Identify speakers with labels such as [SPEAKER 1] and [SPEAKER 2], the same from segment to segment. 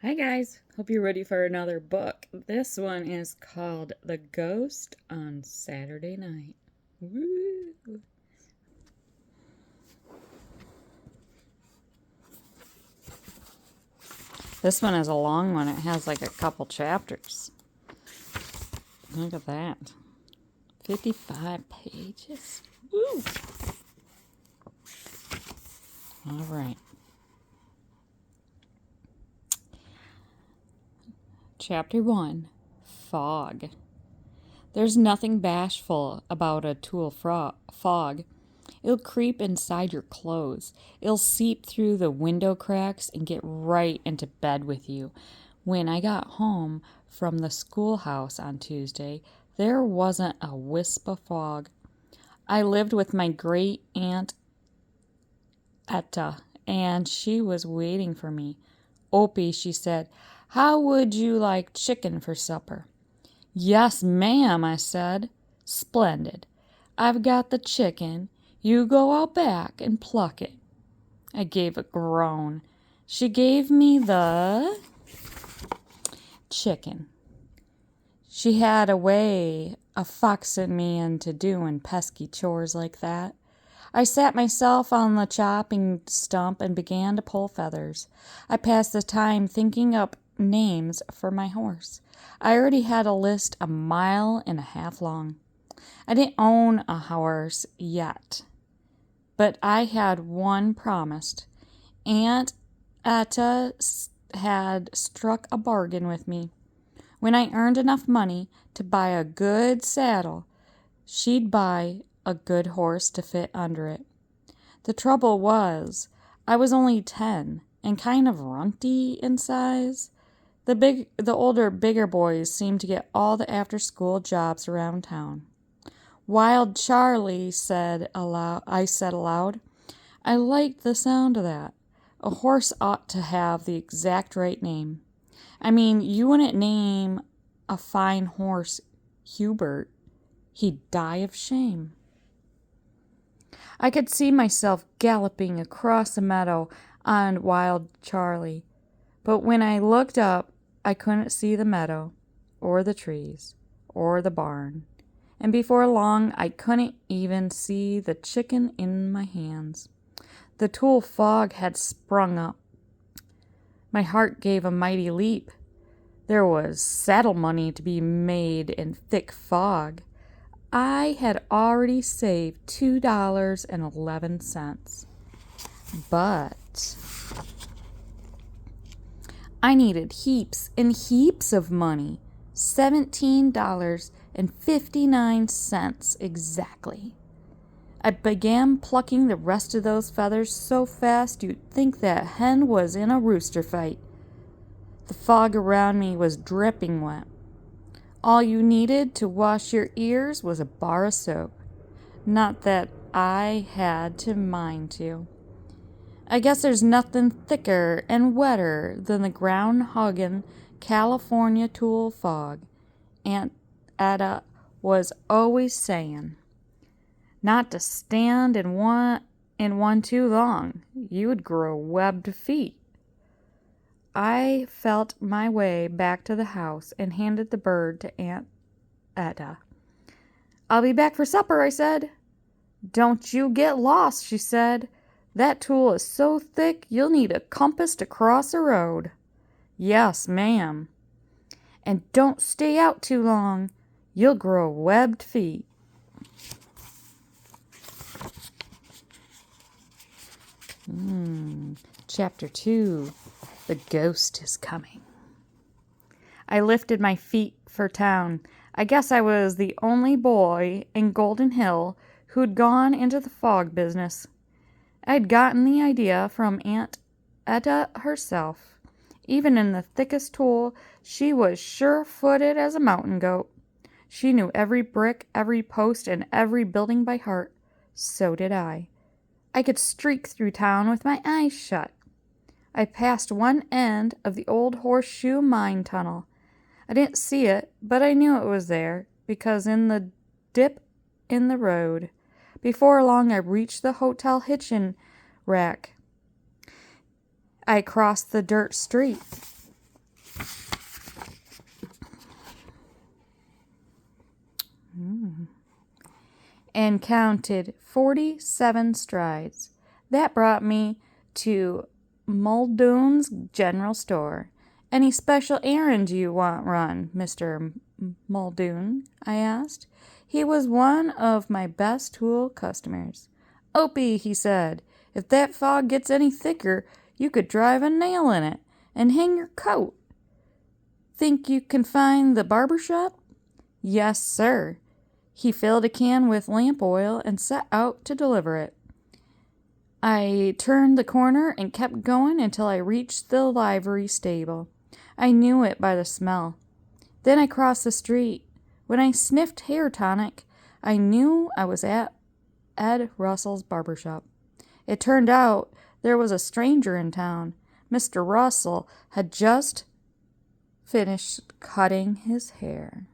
[SPEAKER 1] Hi guys, hope you're ready for another book. This one is called The Ghost on Saturday Night. Woo. This one is a long one. It has like a couple chapters. Look at that. 55 pages. Woo. All right. Chapter 1, Fog. There's nothing bashful about a tool fog. It'll creep inside your clothes. It'll seep through the window cracks and get right into bed with you. When I got home from the schoolhouse on Tuesday, there wasn't a wisp of fog. I lived with my great aunt Etta, and she was waiting for me. Opie, she said, how would you like chicken for supper? Yes, ma'am, I said. Splendid. I've got the chicken. You go out back and pluck it. I gave a groan. She gave me the chicken. She had a way of foxing me into doing pesky chores like that. I sat myself on the chopping stump and began to pull feathers. I passed the time thinking up names for my horse. I already had a list 1.5 miles long. I didn't own a horse yet, but I had one promised. Aunt Etta had struck a bargain with me. When I earned enough money to buy a good saddle, she'd buy a good horse to fit under it. The trouble was, I was only 10 and kind of runty in size. The older, bigger boys seemed to get all the after-school jobs around town. Wild Charlie I said aloud. I liked the sound of that. A horse ought to have the exact right name. I mean, you wouldn't name a fine horse Hubert. He'd die of shame. I could see myself galloping across the meadow on Wild Charlie, but when I looked up, I couldn't see the meadow, or the trees, or the barn, and before long I couldn't even see the chicken in my hands. The tool fog had sprung up. My heart gave a mighty leap. There was saddle money to be made in thick fog. I had already saved $2.11. But I needed heaps and heaps of money. $17.59 exactly. I began plucking the rest of those feathers so fast you'd think that hen was in a rooster fight. The fog around me was dripping wet. All you needed to wash your ears was a bar of soap. Not that I had to mind to. I guess there's nothing thicker and wetter than the ground-huggin' California tool fog. Aunt Etta was always saying, not to stand in one too long. You would grow webbed feet. I felt my way back to the house and handed the bird to Aunt Etta. I'll be back for supper, I said. Don't you get lost, she said. That tool is so thick you'll need a compass to cross a road. Yes, ma'am. And don't stay out too long. You'll grow webbed feet. Chapter 2. The Ghost is Coming. I lifted my feet for town. I guess I was the only boy in Golden Hill who'd gone into the fog business. I'd gotten the idea from Aunt Etta herself. Even in the thickest tool, she was sure-footed as a mountain goat. She knew every brick, every post, and every building by heart. So did I. I could streak through town with my eyes shut. I passed one end of the old horseshoe mine tunnel. I didn't see it, but I knew it was there, because in the dip in the road. Before long, I reached the hotel hitching rack. I crossed the dirt street. and counted 47 strides. That brought me to Muldoon's General Store. Any special errand you want run, Mr. Muldoon? I asked. He was one of my best tool customers. Opie, he said, if that fog gets any thicker, you could drive a nail in it and hang your coat. Think you can find the barber shop? Yes, sir. He filled a can with lamp oil and set out to deliver it. I turned the corner and kept going until I reached the livery stable. I knew it by the smell. Then I crossed the street. When I sniffed hair tonic, I knew I was at Ed Russell's barber shop. It turned out there was a stranger in town. Mr. Russell had just finished cutting his hair.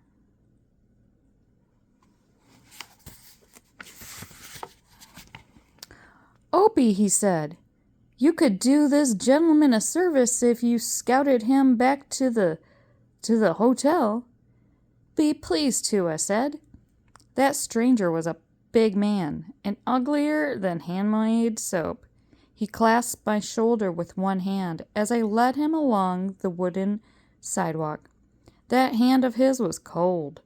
[SPEAKER 1] Opie, he said, you could do this gentleman a service if you scouted him back to the hotel. Be pleased to, I said. That stranger was a big man, and uglier than handmade soap. He clasped my shoulder with one hand as I led him along the wooden sidewalk. That hand of his was cold.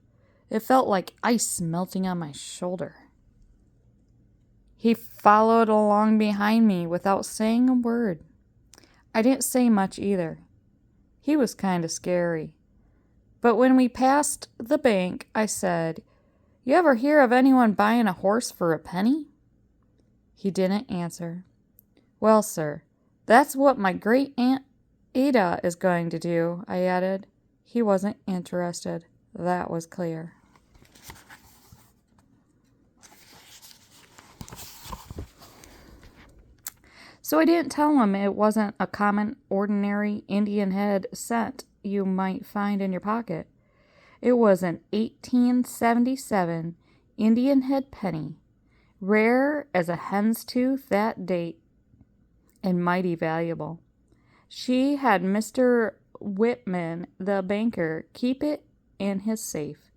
[SPEAKER 1] It felt like ice melting on my shoulder. He followed along behind me without saying a word. I didn't say much either. He was kind of scary. But when we passed the bank, I said, You ever hear of anyone buying a horse for a penny? He didn't answer. Well, sir, that's what my great-aunt Ada is going to do, I added. He wasn't interested. That was clear. So I didn't tell him it wasn't a common, ordinary Indian head cent you might find in your pocket. It was an 1877 Indian head penny, rare as a hen's tooth that date, and mighty valuable. She had Mr. Whitman, the banker, keep it in his safe.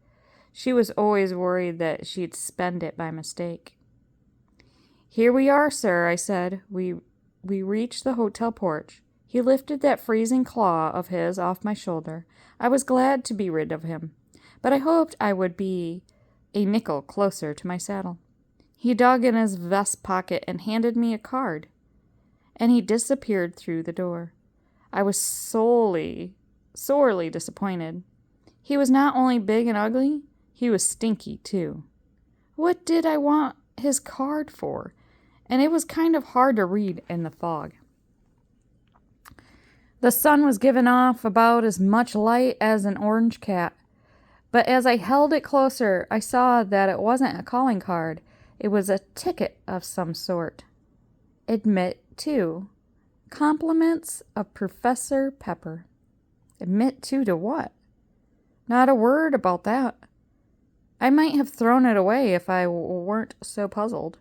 [SPEAKER 1] She was always worried that she'd spend it by mistake. Here we are, sir, I said. We reached the hotel porch. He lifted that freezing claw of his off my shoulder. I was glad to be rid of him, but I hoped I would be a nickel closer to my saddle. He dug in his vest pocket and handed me a card, and he disappeared through the door. I was sorely disappointed. He was not only big and ugly, he was stinky, too. What did I want his card for? And it was kind of hard to read in the fog. The sun was giving off about as much light as an orange cat, but as I held it closer, I saw that it wasn't a calling card. It was a ticket of some sort. Admit to. Compliments of Professor Pepper. Admit to what? Not a word about that. I might have thrown it away if I weren't so puzzled.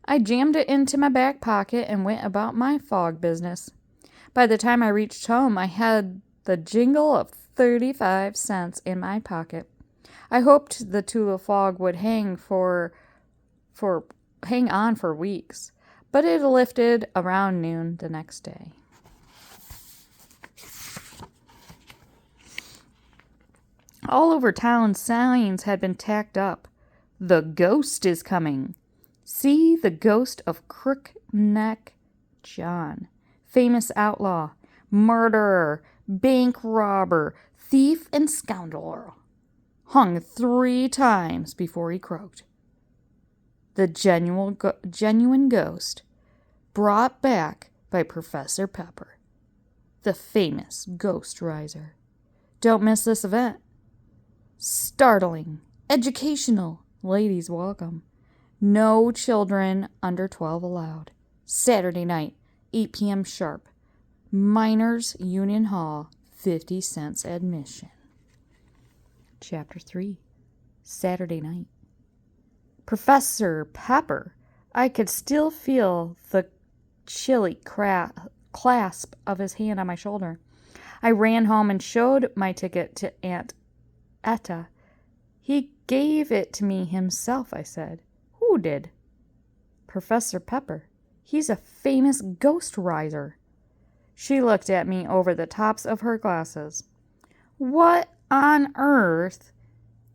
[SPEAKER 1] I jammed it into my back pocket and went about my fog business. By the time I reached home, I had the jingle of 35 cents in my pocket. I hoped the Tula fog would hang on for weeks, but it lifted around noon the next day. All over town, signs had been tacked up. The ghost is coming. See the ghost of Crookneck John, famous outlaw, murderer, bank robber, thief, and scoundrel. Hung 3 times before he croaked. The genuine ghost, brought back by Professor Pepper, the famous ghost riser. Don't miss this event. Startling, educational, ladies welcome. No children under 12 allowed. Saturday night, 8 p.m. sharp. Miners Union Hall, 50 cents admission. Chapter 3. Saturday night. Professor Pepper. I could still feel the chilly clasp of his hand on my shoulder. I ran home and showed my ticket to Aunt Etta. He gave it to me himself, I said. Who did? Professor Pepper. He's a famous ghost riser. She looked at me over the tops of her glasses. What on earth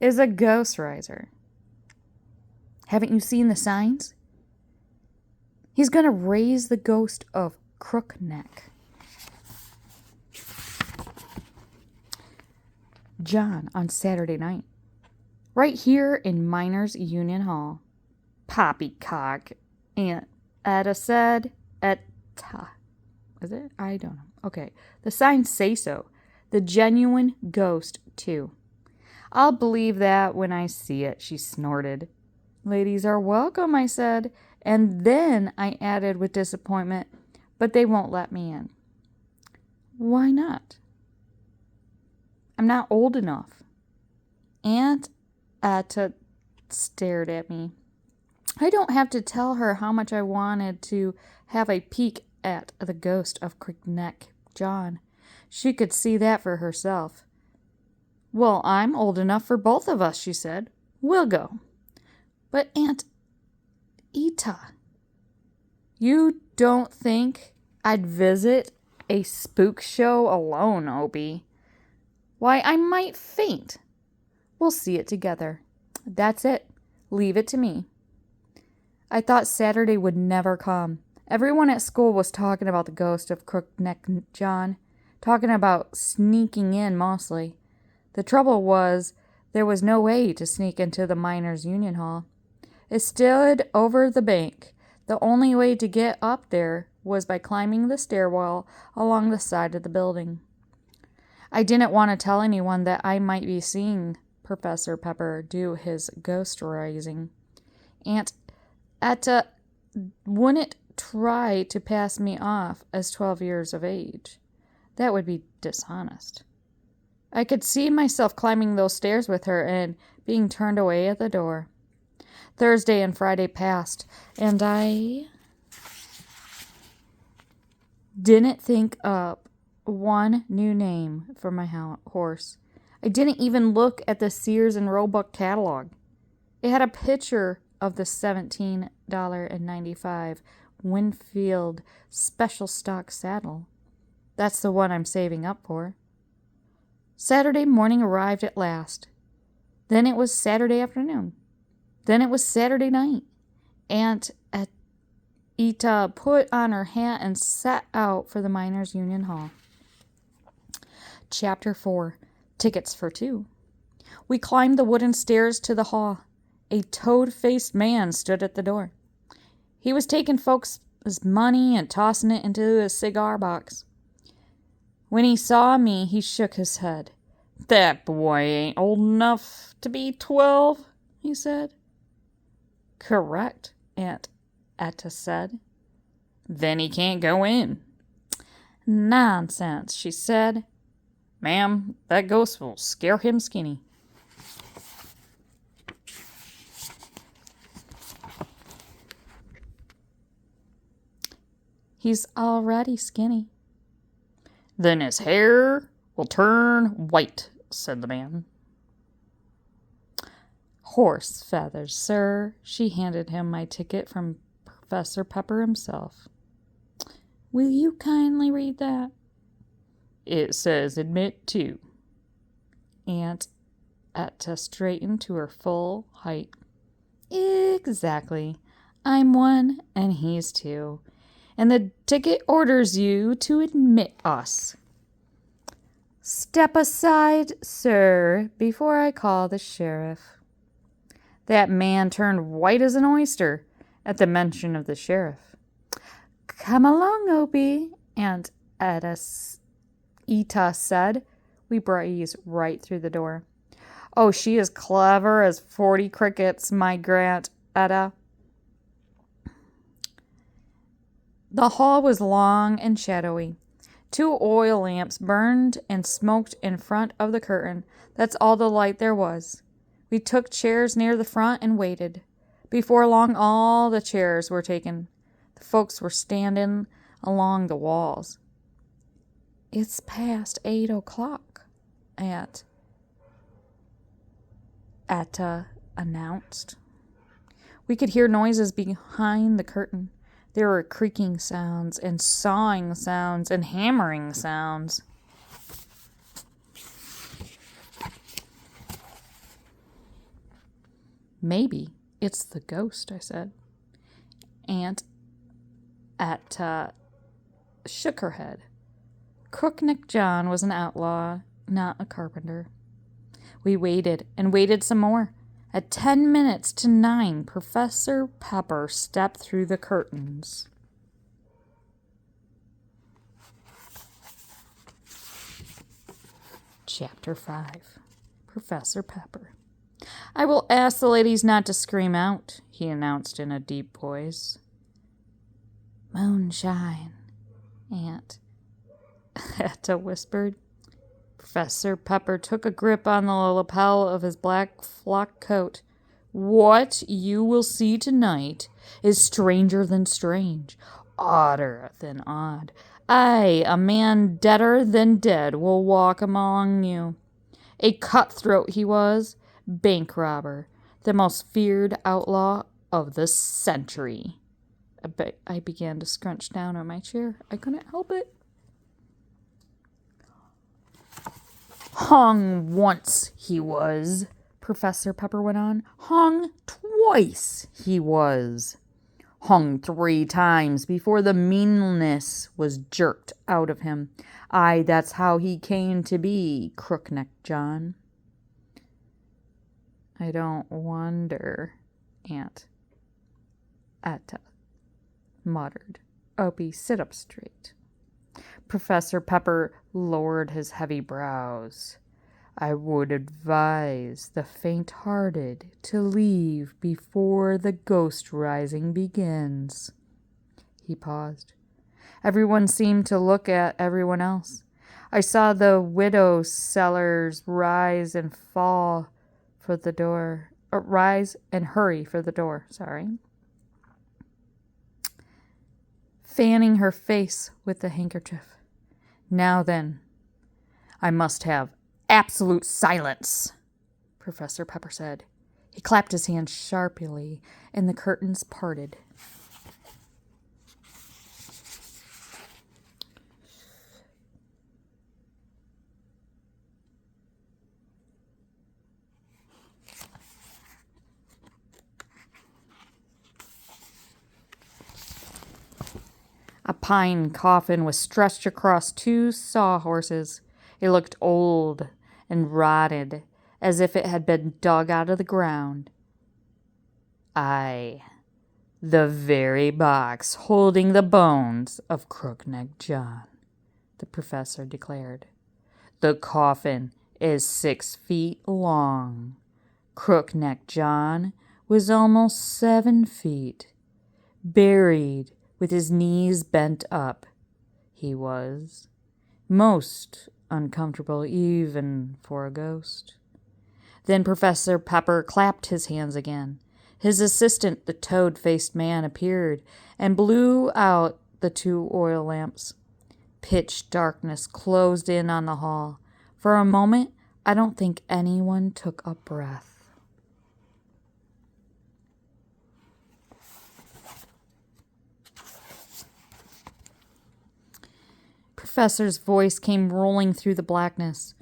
[SPEAKER 1] is a ghost riser? Haven't you seen the signs? He's going to raise the ghost of Crook Neck. John on Saturday night. Right here in Miners Union Hall. Poppycock, Aunt Etta said. Etta. Is it? I don't know. Okay. The signs say so. The genuine ghost, too. I'll believe that when I see it, she snorted. Ladies are welcome, I said. And then I added with disappointment, but they won't let me in. Why not? I'm not old enough. Aunt Etta stared at me. I don't have to tell her how much I wanted to have a peek at the ghost of Crook Neck John. She could see that for herself. Well, I'm old enough for both of us, she said. We'll go. But Aunt Etta, you don't think I'd visit a spook show alone, Opie? Why, I might faint. We'll see it together. That's it. Leave it to me. I thought Saturday would never come. Everyone at school was talking about the ghost of Crook Neck John, talking about sneaking in mostly. The trouble was, there was no way to sneak into the Miners' Union Hall. It stood over the bank. The only way to get up there was by climbing the stairwell along the side of the building. I didn't want to tell anyone that I might be seeing Professor Pepper do his ghost rising. Aunt Etta wouldn't try to pass me off as 12 years of age. That would be dishonest. I could see myself climbing those stairs with her and being turned away at the door. Thursday and Friday passed, and I didn't think up one new name for my horse. I didn't even look at the Sears and Roebuck catalog. It had a picture of the $17.95 Winfield special stock saddle. That's the one I'm saving up for. Saturday morning arrived at last. Then it was Saturday afternoon. Then it was Saturday night. Aunt Etta put on her hat and set out for the Miners' Union Hall. Chapter 4. Tickets for 2. We climbed the wooden stairs to the hall. A toad-faced man stood at the door. He was taking folks' money and tossing it into a cigar box. When he saw me, he shook his head. That boy ain't old enough to be 12, he said. Correct, Aunt Etta said. Then he can't go in. Nonsense, she said. Ma'am, that ghost will scare him skinny. He's already skinny. Then his hair will turn white, said the man. Horse feathers, sir. She handed him my ticket from Professor Pepper himself. Will you kindly read that? It says admit to. Aunt Etta straightened to her full height. Exactly. I'm 1 and he's 2. And the ticket orders you to admit us. Step aside, sir, before I call the sheriff. That man turned white as an oyster at the mention of the sheriff. Come along, Opie, Aunt Etta said. We breezed right through the door. Oh, she is clever as 40 crickets, my Grant Etta. The hall was long and shadowy. 2 oil lamps burned and smoked in front of the curtain. That's all the light there was. We took chairs near the front and waited. Before long, all the chairs were taken. The folks were standing along the walls. It's past 8 o'clock, Aunt Atta announced. We could hear noises behind the curtain. There were creaking sounds and sawing sounds and hammering sounds. Maybe it's the ghost, I said. Aunt Atta shook her head. Crookneck John was an outlaw, not a carpenter. We waited and waited some more. At 10 minutes to 9, Professor Pepper stepped through the curtains. Chapter 5. Professor Pepper. I will ask the ladies not to scream out, he announced in a deep voice. Moonshine, Aunt Etta whispered. Professor Pepper took a grip on the lapel of his black frock coat. What you will see tonight is stranger than strange, odder than odd. I, a man deader than dead, will walk among you. A cutthroat he was, bank robber, the most feared outlaw of the century. I began to scrunch down on my chair. I couldn't help it. Hung once he was, Professor Pepper went on. Hung twice he was. Hung 3 times before the meanness was jerked out of him. Aye, that's how he came to be, Crookneck John. I don't wonder, Aunt Etta muttered. Opie, sit up straight. Professor Pepper lowered his heavy brows. I would advise the faint-hearted to leave before the ghost rising begins. He paused. Everyone seemed to look at everyone else. I saw the widow sellers rise and fall for the door. Rise and hurry for the door, fanning her face with the handkerchief. Now then, I must have absolute silence, Professor Pepper said. He clapped his hands sharply, and the curtains parted. A pine coffin was stretched across 2 sawhorses. It looked old and rotted, as if it had been dug out of the ground. Aye, the very box holding the bones of Crookneck John, the professor declared. The coffin is 6 feet long. Crookneck John was almost 7 feet, buried with his knees bent up. He was most uncomfortable even for a ghost. Then Professor Pepper clapped his hands again. His assistant, the toad-faced man, appeared and blew out the 2 oil lamps. Pitch darkness closed in on the hall. For a moment, I don't think anyone took a breath. Professor's voice came rolling through the blackness.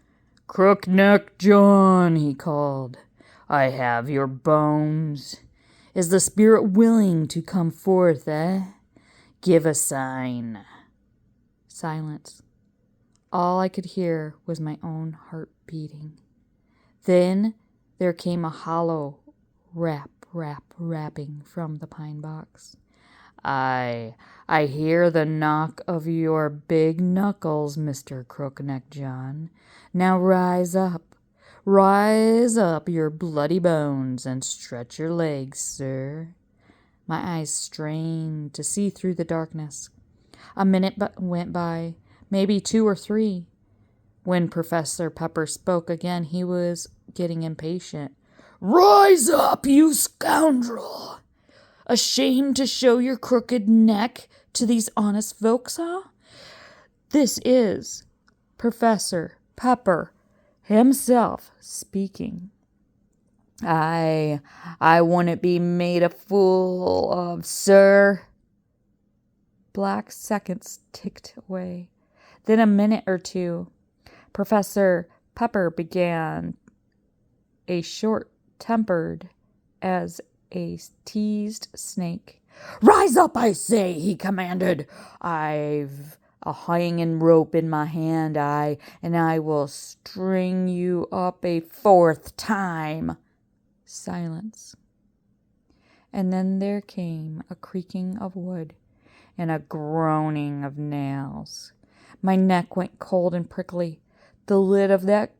[SPEAKER 1] Crookneck John, he called. I have your bones. Is the spirit willing to come forth, eh? Give a sign. Silence. All I could hear was my own heart beating. Then there came a hollow rapping from the pine box. I hear the knock of your big knuckles, Mr. Crookneck John. Now rise up your bloody bones and stretch your legs, sir. My eyes strained to see through the darkness. A minute went by, maybe 2 or 3. When Professor Pepper spoke again, he was getting impatient. Rise up, you scoundrel! Ashamed to show your crooked neck to these honest folks, huh? This is Professor Pepper himself speaking. I wouldn't be made a fool of, sir. Black seconds ticked away. Then a minute or two. Professor Pepper began a short-tempered as a teased snake. Rise up, I say, he commanded. I've a hanging rope in my hand, and I will string you up a fourth time. Silence. And then there came a creaking of wood and a groaning of nails. My neck went cold and prickly. The lid of that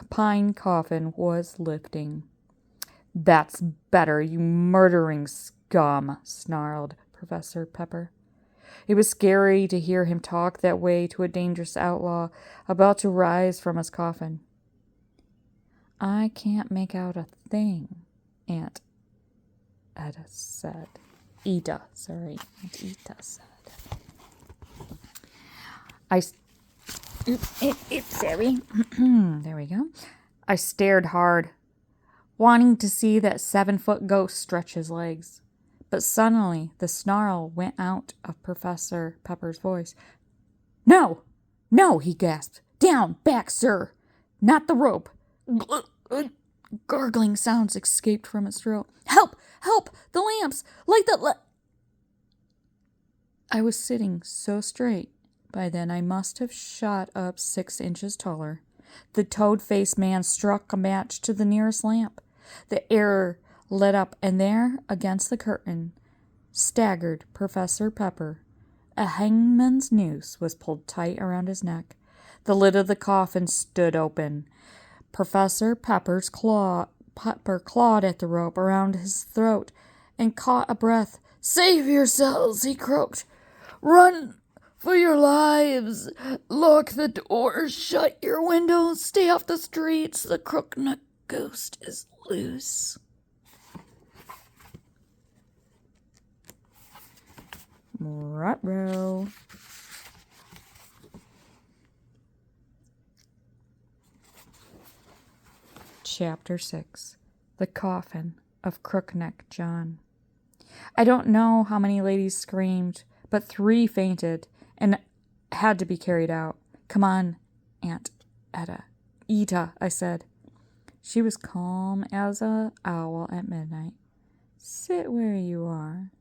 [SPEAKER 1] pine coffin was lifting. That's better, you murdering scum, snarled Professor Pepper. It was scary to hear him talk that way to a dangerous outlaw about to rise from his coffin. I can't make out a thing, Aunt Etta said. Ida said. Sorry. There we go. I stared hard, wanting to see that 7-foot ghost stretch his legs. But suddenly the snarl went out of Professor Pepper's voice. No! No, he gasped. Down! Back, sir! Not the rope! Gargling sounds escaped from his throat. Help! Help! The lamps! Light the... I was sitting so straight. By then I must have shot up 6 inches taller. The toad-faced man struck a match to the nearest lamp. The air lit up, and there, against the curtain, staggered Professor Pepper. A hangman's noose was pulled tight around his neck. The lid of the coffin stood open. Professor Pepper clawed at the rope around his throat and caught a breath. Save yourselves, he croaked. Run for your lives. Lock the doors. Shut your windows. Stay off the streets. The crook-neck ghost is loose. Ruh-roh. Chapter 6. The Coffin of Crook-neck John. I don't know how many ladies screamed, but 3 fainted and had to be carried out. Come on, Aunt Etta. Ita, I said. She was calm as an owl at midnight. Sit where you are.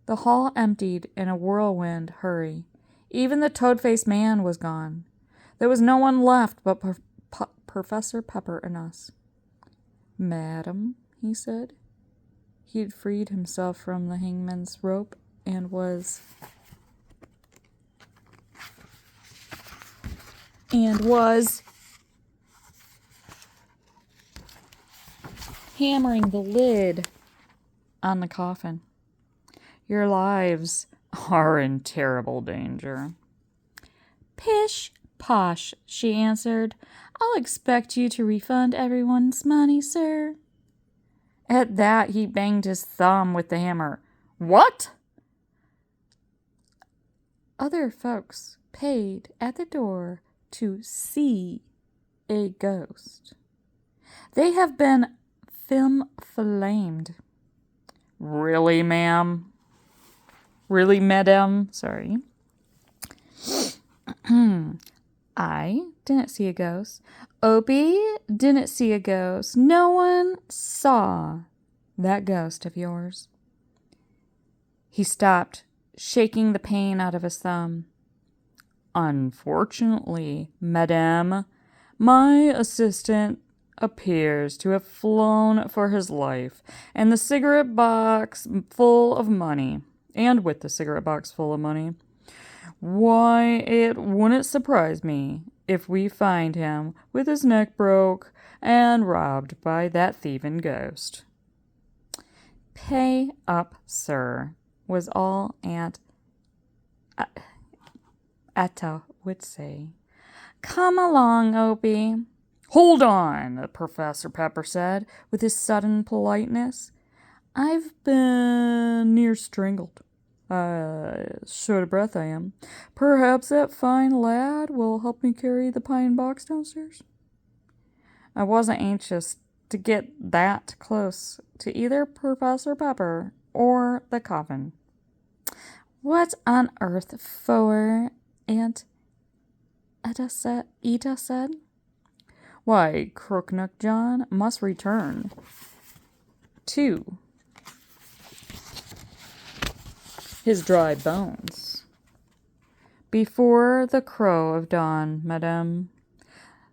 [SPEAKER 1] The hall emptied in a whirlwind hurry. Even the toad-faced man was gone. There was no one left but Professor Pepper and us. Madam, he said. He had freed himself from the hangman's rope and was hammering the lid on the coffin. Your lives are in terrible danger. Pish posh, she answered. I'll expect you to refund everyone's money, sir. At that, he banged his thumb with the hammer. What? Other folks paid at the door to see a ghost. They have been flamed. Really, ma'am? Really, madam? Sorry. I didn't see a ghost. Opie didn't see a ghost. No one saw that ghost of yours. He stopped, shaking the pain out of his thumb. Unfortunately, madame, my assistant appears to have flown for his life, and the cigarette box full of money. And with the cigarette box full of money. Why, it wouldn't surprise me if we find him with his neck broke and robbed by that thieving ghost. Pay up, sir, was all Aunt Etta would say. Come along, Opie. Hold on, Professor Pepper said, with his sudden politeness. I've been near strangled. Short of breath I am. Perhaps that fine lad will help me carry the pine box downstairs? I wasn't anxious to get that close to either Professor Pepper or the coffin. What on earth for? Aunt Ida said. Why, Crookneck John must return to his dry bones before the crow of dawn, madame.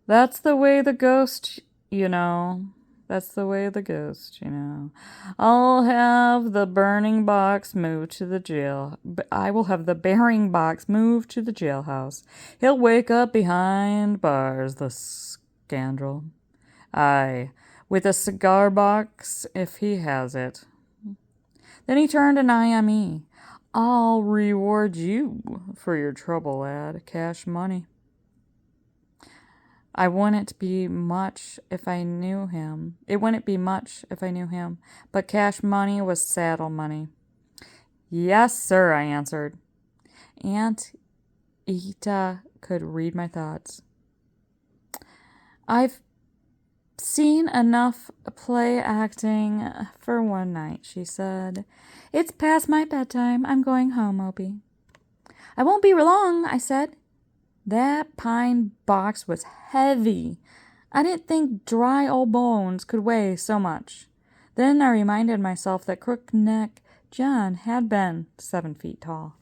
[SPEAKER 1] That's the way the ghost, you know. That's the way the ghost, you know. I'll have the burning box moved to the jail. I will have the burying box moved to the jailhouse. He'll wake up behind bars, the scoundrel. Aye, with a cigar box if he has it. Then he turned an eye on me. I'll reward you for your trouble, lad. Cash money. It wouldn't be much if I knew him. But cash money was saddle money. Yes, sir, I answered. Aunt Ita could read my thoughts. I've seen enough play acting for one night, she said. It's past my bedtime. I'm going home, Opie. I won't be long, I said. That pine box was heavy. I didn't think dry old bones could weigh so much. Then I reminded myself that Crookneck John had been 7 feet tall.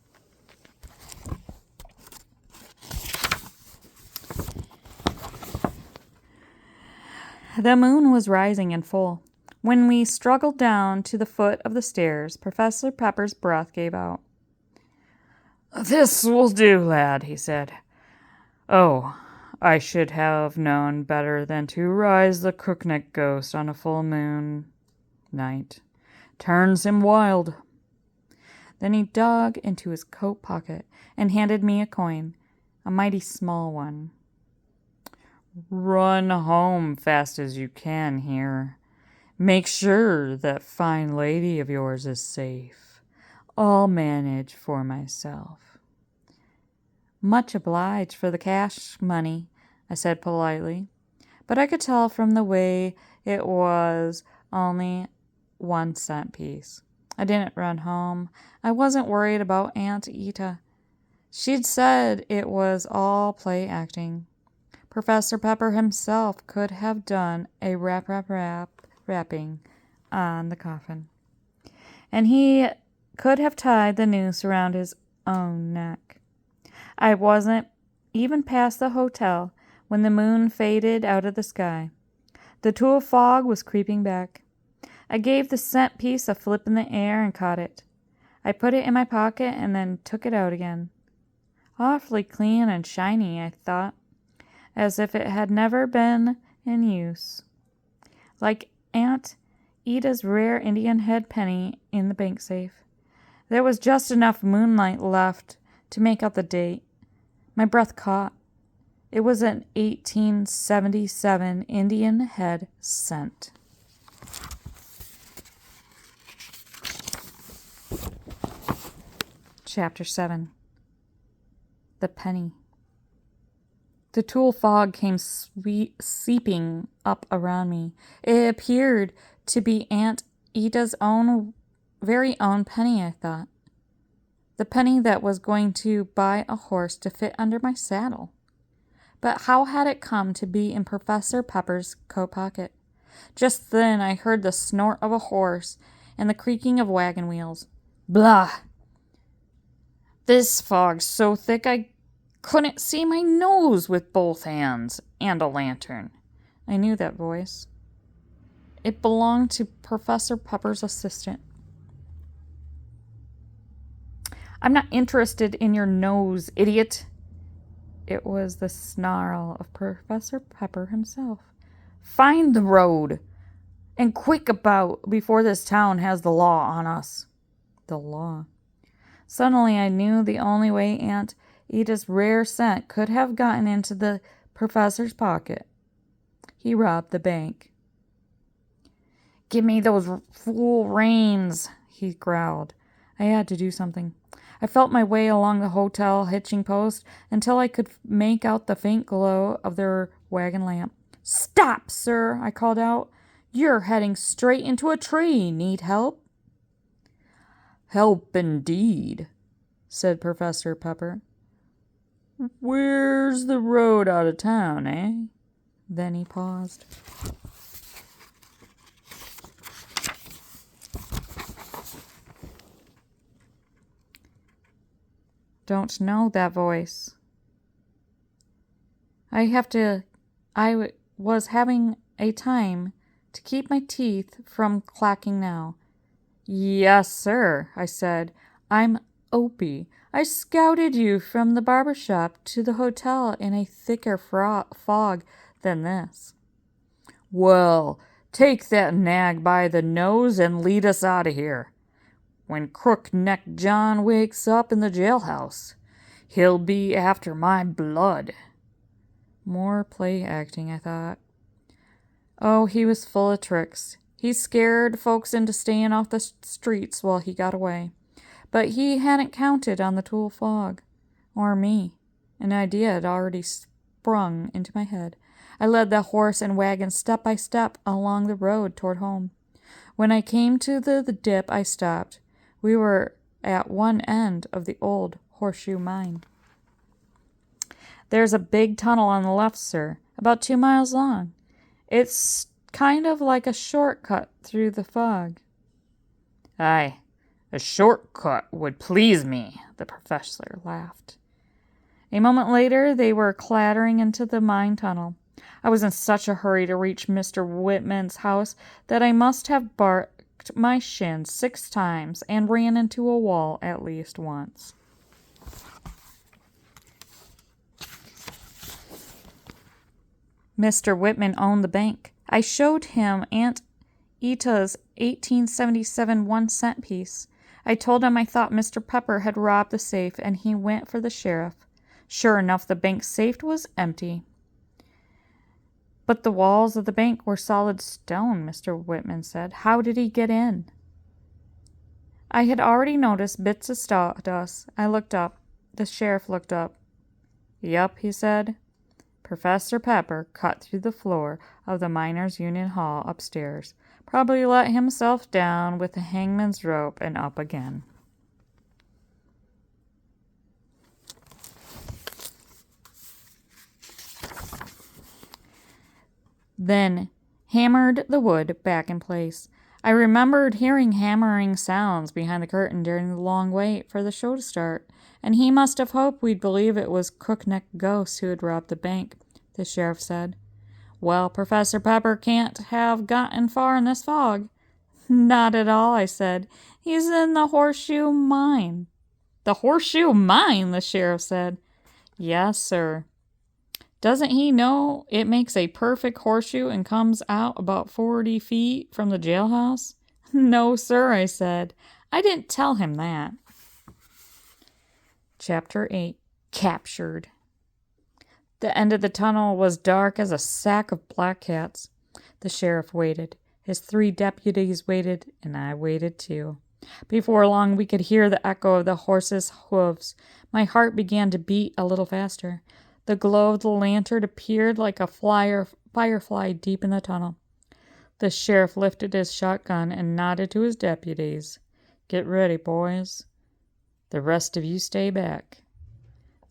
[SPEAKER 1] The moon was rising in full. When we struggled down to the foot of the stairs, Professor Pepper's breath gave out. This will do, lad, he said. Oh, I should have known better than to rise the Crookneck ghost on a full moon night. Turns him wild. Then he dug into his coat pocket and handed me a coin, a mighty small one. Run home fast as you can here. Make sure that fine lady of yours is safe. I'll manage for myself. Much obliged for the cash money, I said politely, but I could tell from the way it was only 1 cent piece. I didn't run home. I wasn't worried about Aunt Ita. She'd said it was all play acting. Professor Pepper himself could have done a rapping on the coffin. And he could have tied the noose around his own neck. I wasn't even past the hotel when the moon faded out of the sky. The tulle fog was creeping back. I gave the cent piece a flip in the air and caught it. I put it in my pocket and then took it out again. Awfully clean and shiny, I thought, as if it had never been in use. Like Aunt Ida's rare Indian head penny in the bank safe. There was just enough moonlight left to make out the date. My breath caught. It was an 1877 Indian head cent. Chapter 7. The Penny. The tulle fog came seeping up around me. It appeared to be Aunt Ida's very own penny, I thought. The penny that was going to buy a horse to fit under my saddle. But how had it come to be in Professor Pepper's coat pocket? Just then I heard the snort of a horse and the creaking of wagon wheels. Blah! This fog's so thick I couldn't see my nose with both hands and a lantern. I knew that voice. It belonged to Professor Pepper's assistant. I'm not interested in your nose, idiot. It was the snarl of Professor Pepper himself. Find the road, and quick about before this town has the law on us. The law. Suddenly I knew the only way Aunt Ida's rare cent could have gotten into the professor's pocket. He robbed the bank. Give me those fool reins, he growled. I had to do something. I felt my way along the hotel hitching post until I could make out the faint glow of their wagon lamp. Stop, sir, I called out. You're heading straight into a tree. Need help?" "Help indeed," said Professor Pepper. "Where's the road out of town, eh?" Then he paused. Don't know that voice. I was having a time to keep my teeth from clacking now. "Yes, sir," I said. "I'm Opie. I scouted you from the barber shop to the hotel in a thicker fog than this." "Well, take that nag by the nose and lead us out of here. When Crook-Neck John wakes up in the jailhouse, he'll be after my blood." More play acting, I thought. Oh, he was full of tricks. He scared folks into staying off the streets while he got away. But he hadn't counted on the tool fog. Or me. An idea had already sprung into my head. I led the horse and wagon step by step along the road toward home. When I came to the dip, I stopped. We were at one end of the old horseshoe mine. "There's a big tunnel on the left, sir, about 2 miles long. It's kind of like a shortcut through the fog." "Aye, a shortcut would please me," the professor laughed. A moment later, they were clattering into the mine tunnel. I was in such a hurry to reach Mr. Whitman's house that I must have barked my shins 6 times and ran into a wall at least once. Mr. Whitman owned the bank. I showed him Aunt Eta's 1877 1-cent piece. I told him I thought Mr. Pepper had robbed the safe, and he went for the sheriff. Sure enough, the bank safe was empty. "But the walls of the bank were solid stone," Mr. Whitman said. "How did he get in?" I had already noticed bits of sawdust. I looked up. The sheriff looked up. "Yup," he said. "Professor Pepper cut through the floor of the Miners' Union Hall upstairs. Probably let himself down with the hangman's rope and up again." Then hammered the wood back in place. I remembered hearing hammering sounds behind the curtain during the long wait for the show to start, and he must have hoped we'd believe it was Crook-Neck Ghost who had robbed the bank, the sheriff said. "Well, Professor Pepper can't have gotten far in this fog." "Not at all," I said. "He's in the horseshoe mine." "The horseshoe mine?" the sheriff said. "Yes, sir. Doesn't he know it makes a perfect horseshoe and comes out about 40 feet from the jailhouse?" "No, sir," I said. I didn't tell him that. Chapter 8. Captured. The end of the tunnel was dark as a sack of black cats. The sheriff waited. His 3 deputies waited, and I waited too. Before long, we could hear the echo of the horses' hooves. My heart began to beat a little faster. The glow of the lantern appeared like a firefly deep in the tunnel. The sheriff lifted his shotgun and nodded to his deputies. "Get ready, boys. The rest of you stay back."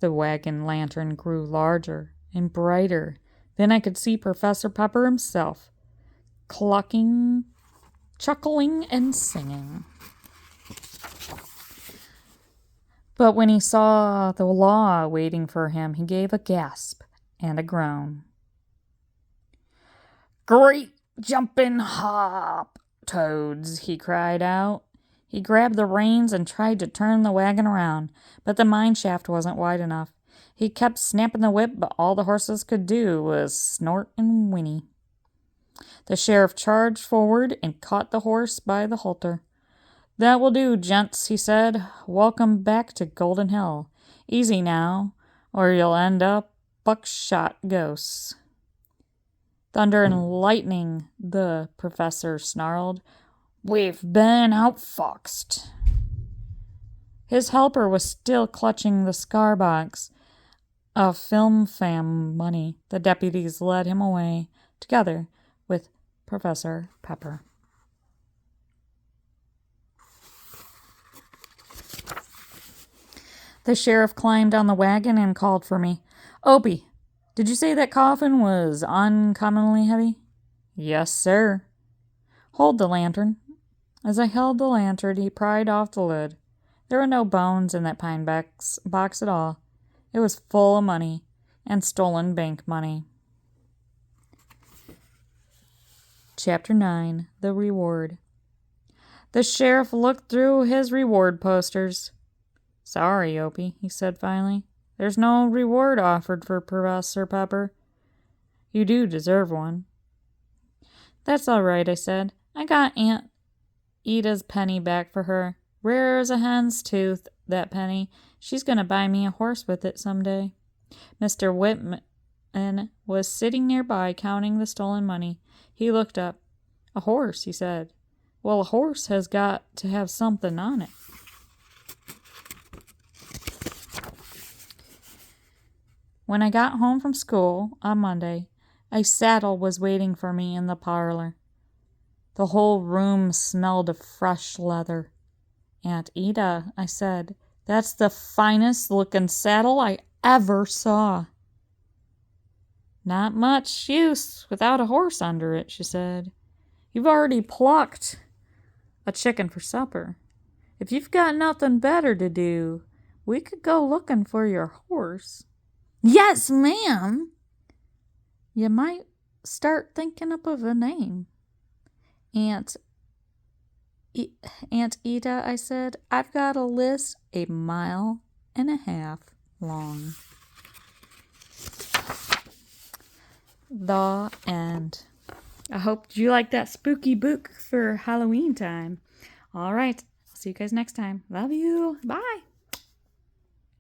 [SPEAKER 1] The wagon lantern grew larger and brighter. Then I could see Professor Pepper himself, chuckling and singing. But when he saw the law waiting for him, he gave a gasp and a groan. "Great jumping hop toads," he cried out. He grabbed the reins and tried to turn the wagon around, but the mine shaft wasn't wide enough. He kept snapping the whip, but all the horses could do was snort and whinny. The sheriff charged forward and caught the horse by the halter. "That will do, gents," he said. "Welcome back to Golden Hill. Easy now, or you'll end up buckshot ghosts." "Thunder and lightning," the professor snarled. "We've been outfoxed." His helper was still clutching the scar box of film fam money. The deputies led him away, together with Professor Pepper. The sheriff climbed on the wagon and called for me. Opie, did you say that coffin was uncommonly heavy? Yes, sir. Hold the lantern. As I held the lantern, he pried off the lid. There were no bones in that pine box at all. It was full of money, and stolen bank money. Chapter 9. The Reward. The sheriff looked through his reward posters. Sorry, Opie, he said finally. There's no reward offered for Professor Pepper. You do deserve one. That's all right, I said. I got Aunt Ida's penny back for her. Rare as a hen's tooth, that penny. She's going to buy me a horse with it someday. Mr. Whitman was sitting nearby counting the stolen money. He looked up. A horse, he said. Well, a horse has got to have something on it. When I got home from school on Monday, a saddle was waiting for me in the parlor. The whole room smelled of fresh leather. Aunt Ida, I said, that's the finest looking saddle I ever saw. Not much use without a horse under it, she said. You've already plucked a chicken for supper. If you've got nothing better to do, we could go looking for your horse. Yes, ma'am. You might start thinking up of a name. Aunt Ida, I said, I've got a list 1.5 miles long. The end. I hope you like that spooky book for Halloween time. All right. I'll see you guys next time. Love you. Bye.